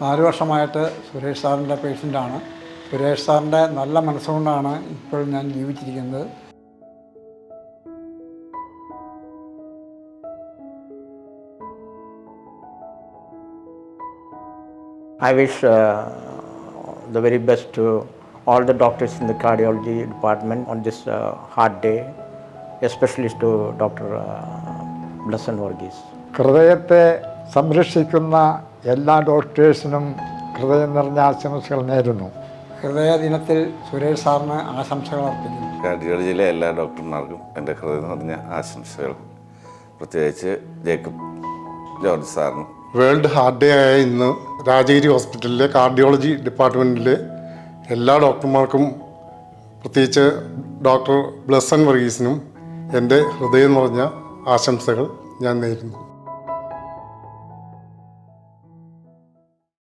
4 വർഷമായിട്ട് സുരേഷ് സാറിൻ്റെ പേഷ്യൻ്റാണ്. സുരേഷ് സാറിൻ്റെ നല്ല മനസ്സുകൊണ്ടാണ് ഇപ്പോൾ ഞാൻ ജീവിച്ചിരിക്കുന്നത്. I wish the very best to all the doctors in the cardiology department on this hard day, especially to Dr. Blesson Varghese. ഹൃദയത്തെ സംരക്ഷിക്കുന്ന എല്ലാ ഡോക്ടേഴ്സിനും ഹൃദയം നിറഞ്ഞ ആശംസകൾ നേരുന്നു. ഹൃദയ ദിനത്തിൽ സുരേഷ് സാറിന് ആശംസകൾ അർപ്പിക്കുന്നു. കാർഡിയോളജിയിലെ എല്ലാ ഡോക്ടർമാർക്കും എൻ്റെ ഹൃദയം നിറഞ്ഞ ആശംസകൾ, പ്രത്യേകിച്ച് ജേക്കബ് ജോർജ് സാറിനും. വേൾഡ് ഹാർട്ട് ഡേ ആയ ഇന്ന് രാജഗിരി ഹോസ്പിറ്റലിലെ കാർഡിയോളജി ഡിപ്പാർട്ട്മെൻറ്റിലെ എല്ലാ ഡോക്ടർമാർക്കും, പ്രത്യേകിച്ച് ഡോക്ടർ ബ്ലെസൻ വർഗീസിനും എൻ്റെ ഹൃദയം നിറഞ്ഞ ആശംസകൾ ഞാൻ നേരുന്നു.